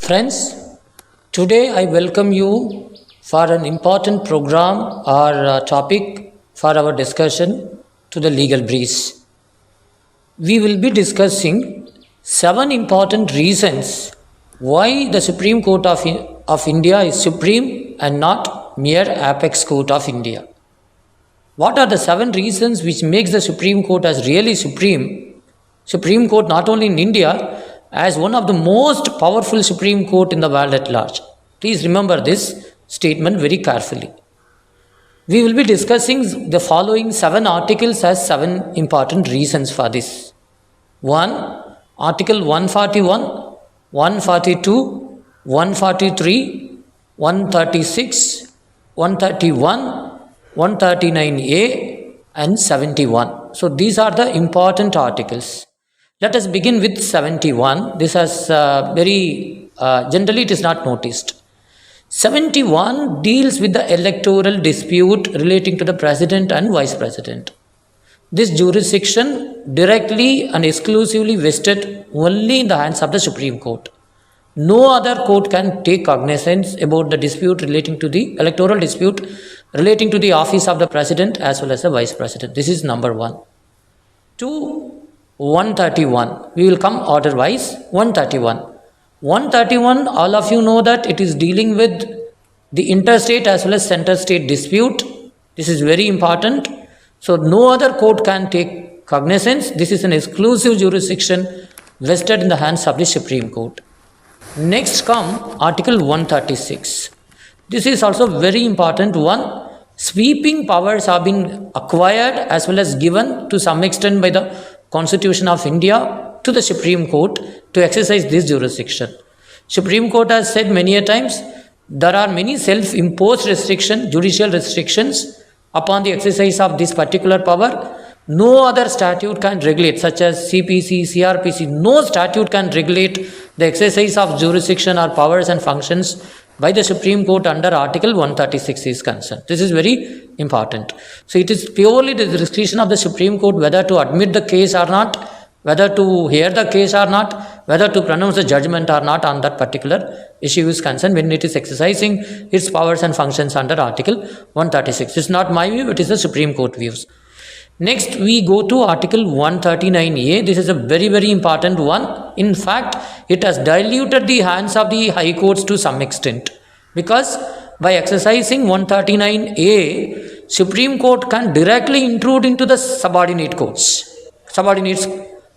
Friends, today I welcome you for an important program or topic for our discussion to the legal breeze. We will be discussing 7 important reasons why the Supreme Court of India is supreme and not mere apex court of India. What are the 7 reasons which makes the Supreme Court as really supreme? Supreme Court not only in India, as one of the most powerful Supreme Court in the world at large. Please remember this statement very carefully. We will be discussing the following 7 articles as 7 important reasons for this. 1. Article 141, 142, 143, 136, 131, 139A and 71. So these are the important articles. Let us begin with 71. This has generally it is not noticed. 71 deals with the electoral dispute relating to the president and vice president. This jurisdiction directly and exclusively vested only in the hands of the Supreme Court. No other court can take cognizance about the dispute relating to the electoral dispute relating to the office of the president as well as the vice president. This is number 1. 2. 131. We will come order wise. 131. 131, all of you know that it is dealing with the interstate as well as center state dispute. This is very important. So no other court can take cognizance. This is an exclusive jurisdiction vested in the hands of the Supreme Court. Next come Article 136. This is also very important one. Sweeping powers have been acquired as well as given to some extent by the Constitution of India to the Supreme Court to exercise this jurisdiction. Supreme Court has said many a times there are many self-imposed restrictions, judicial restrictions upon the exercise of this particular power. No other statute can regulate, such as CPC, CRPC. No statute can regulate the exercise of jurisdiction or powers and functions by the Supreme Court under Article 136 is concerned. This is very important. So it is purely the discretion of the Supreme Court whether to admit the case or not, whether to hear the case or not, whether to pronounce the judgment or not on that particular issue is concerned when it is exercising its powers and functions under Article 136. This is not my view, it is the Supreme Court views. Next, we go to Article 139A. This is a very, very important one. In fact, it has diluted the hands of the high courts to some extent. Because by exercising 139A, Supreme Court can directly intrude into the subordinates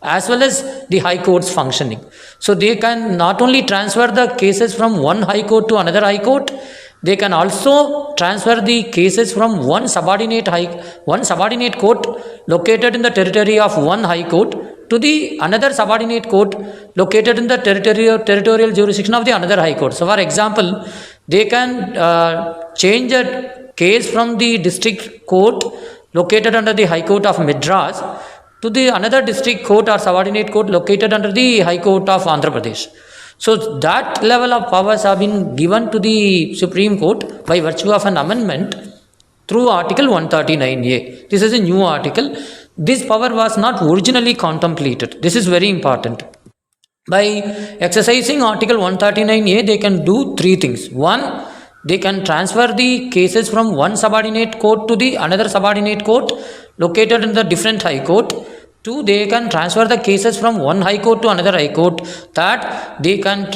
as well as the high court's functioning. So they can not only transfer the cases from one high court to another high court, they can also transfer the cases from one subordinate court located in the territory of one high court to the another subordinate court located in the territorial jurisdiction of the another high court. So for example, they can change a case from the district court located under the High Court of Madras to the another district court or subordinate court located under the High Court of Andhra Pradesh. So that level of powers have been given to the Supreme Court by virtue of an amendment through Article 139A. This is a new article. This power was not originally contemplated. This is very important. By exercising Article 139A, they can do 3 things. 1, they can transfer the cases from one subordinate court to the another subordinate court located in the different high court. 2, they can transfer the cases from one high court to another high court. 3, they can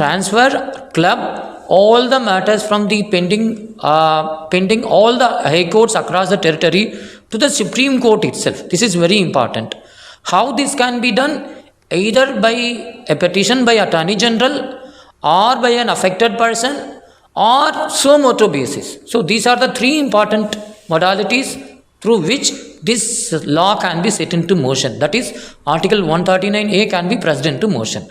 club all the matters from the pending all the high courts across the territory to the Supreme Court itself. This is very important. How this can be done? Either by a petition by Attorney General or by an affected person or suo motu basis. So these are the 3 important modalities through which this law can be set into motion. That is, Article 139A can be pressed into motion.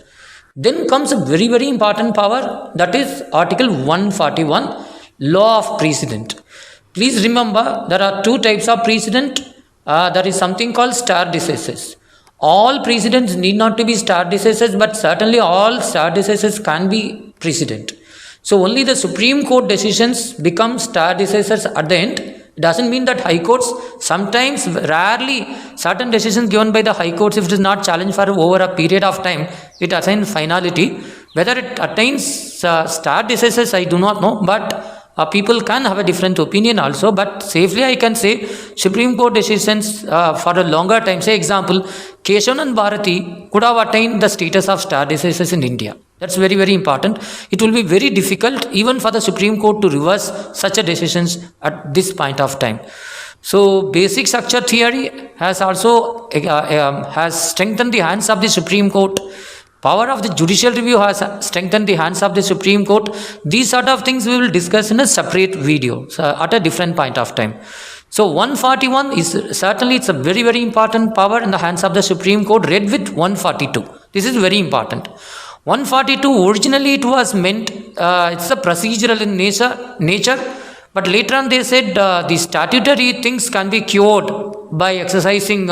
Then comes a very, very important power, that is Article 141, Law of Precedent. Please remember, there are 2 types of precedent. There is something called stare decisis. All precedents need not to be stare decisis, but certainly all stare decisis can be precedent. So only the Supreme Court decisions become stare decisis at the end. It doesn't mean that high courts, sometimes, rarely, certain decisions given by the high courts, if it is not challenged for over a period of time, it assigns finality. Whether it attains star decisis, I do not know, but people can have a different opinion also. But safely I can say Supreme Court decisions for a longer time, say example, Keshavan Bharati could have attained the status of star decisis in India. That's very, very important. It will be very difficult even for the Supreme Court to reverse such a decisions at this point of time. So basic structure theory has also has strengthened the hands of the Supreme Court. Power of the judicial review has strengthened the hands of the Supreme Court. These sort of things we will discuss in a separate video, so at a different point of time. So 141 is certainly, it's a very, very important power in the hands of the Supreme Court, read with 142. This is very important. 142, originally it was meant, it's a procedural in nature, but later on they said the statutory things can be cured by exercising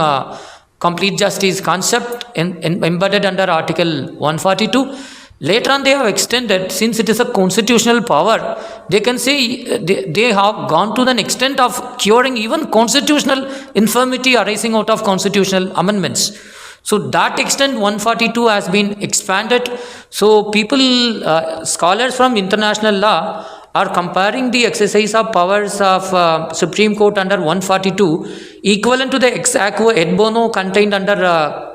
complete justice concept embedded under Article 142. Later on they have extended, since it is a constitutional power, they can say they have gone to the extent of curing even constitutional infirmity arising out of constitutional amendments. So that extent 142 has been expanded. So people, scholars from international law are comparing the exercise of powers of Supreme Court under 142 equivalent to the ex aequo et bono contained under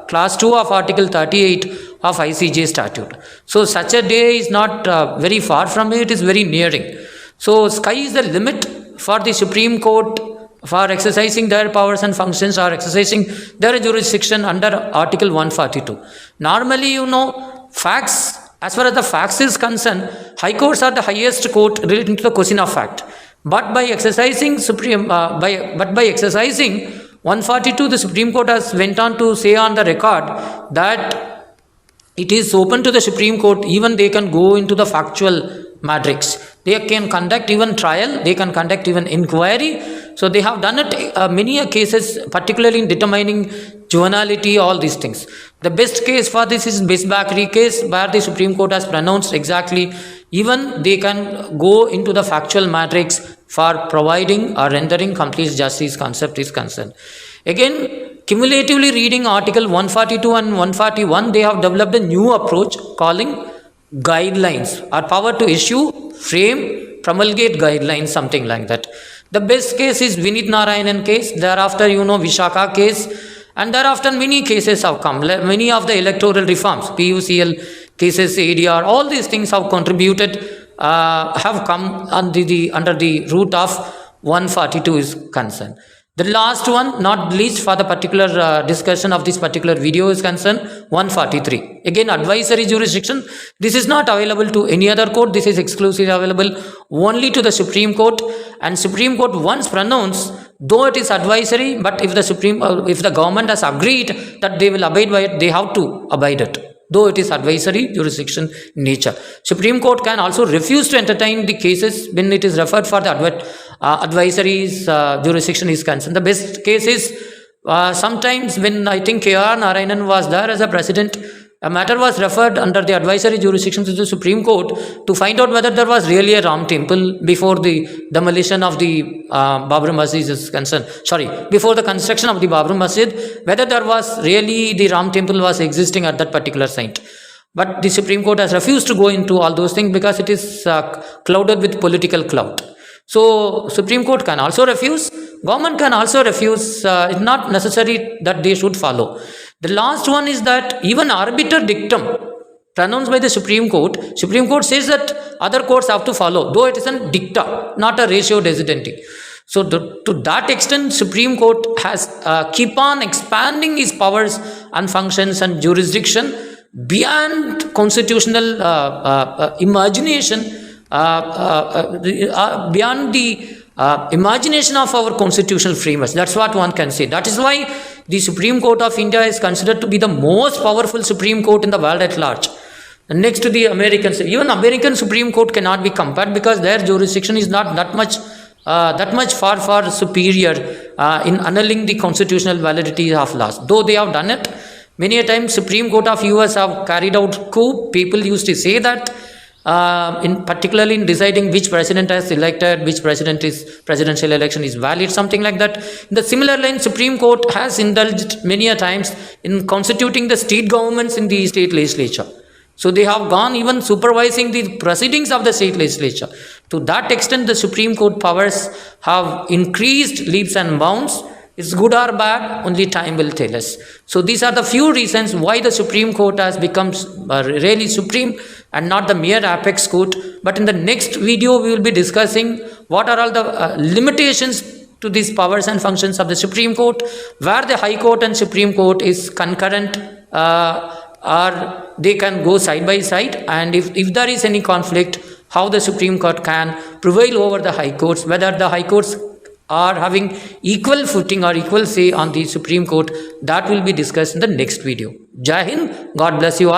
class 2 of Article 38 of ICJ statute. So such a day is not very far from it is very nearing. So sky is the limit for the Supreme Court for exercising their powers and functions or exercising their jurisdiction under Article 142. Normally, facts, as far as the facts is concerned, high courts are the highest court relating to the question of fact. But by exercising by exercising 142, the Supreme Court has went on to say on the record that it is open to the Supreme Court, even they can go into the factual matrix. They can conduct even trial, they can conduct even inquiry. So they have done it many cases, particularly in determining juvenility, all these things. The best case for this is Bisbakri case, where the Supreme Court has pronounced exactly, even they can go into the factual matrix for providing or rendering complete justice concept is concerned. Again, cumulatively reading Article 142 and 141, they have developed a new approach calling guidelines, or power to issue, frame, promulgate guidelines, something like that. The best case is Vinit Narayanan case, thereafter Vishaka case, and thereafter many cases have come. Many of the electoral reforms, PUCL cases, ADR, all these things have contributed, have come under the root of 142 is concerned. The last one, not least for the particular discussion of this particular video is concerned, 143. Again, advisory jurisdiction. This is not available to any other court. This is exclusively available only to the Supreme Court. And Supreme Court once pronounced, though it is advisory, but if the government has agreed that they will abide by it, they have to abide it, though it is advisory jurisdiction in nature. Supreme Court can also refuse to entertain the cases when it is referred for the advisory jurisdiction is concerned. The best case is sometimes when I think K.R. Narayanan was there as a president, a matter was referred under the advisory jurisdiction to the Supreme Court to find out whether there was really a Ram temple before the demolition of the Babri Masjid is concerned. Sorry, before the construction of the Babri Masjid, whether there was really the Ram temple was existing at that particular site. But the Supreme Court has refused to go into all those things because it is clouded with political clout. So Supreme Court can also refuse, government can also refuse. It's not necessary that they should follow. The last one is that even arbiter dictum pronounced by the Supreme Court says that other courts have to follow, though it is a dicta, not a ratio decidendi. So to that extent, Supreme Court has keep on expanding its powers and functions and jurisdiction beyond constitutional imagination, beyond the imagination of our constitutional framers. That's what one can say. That is why the Supreme Court of India is considered to be the most powerful Supreme Court in the world at large. Next to the American, even American Supreme Court cannot be compared because their jurisdiction is not that much far superior in annulling the constitutional validity of laws. Though they have done it many a time, Supreme Court of US have carried out coup. People used to say that. Particularly in deciding which president has elected, which presidential election is valid, something like that. In the similar line, Supreme Court has indulged many a times in constituting the state governments in the state legislature. So they have gone even supervising the proceedings of the state legislature. To that extent, the Supreme Court powers have increased leaps and bounds. It's good or bad, only time will tell us. So these are the few reasons why the Supreme Court has become really supreme and not the mere apex court. But in the next video, we will be discussing what are all the limitations to these powers and functions of the Supreme Court, where the High Court and Supreme Court is concurrent, or they can go side by side, and if there is any conflict, how the Supreme Court can prevail over the High Courts, whether the High Courts are having equal footing or equal say on the Supreme Court, that will be discussed in the next video. Jai Hind, God bless you all.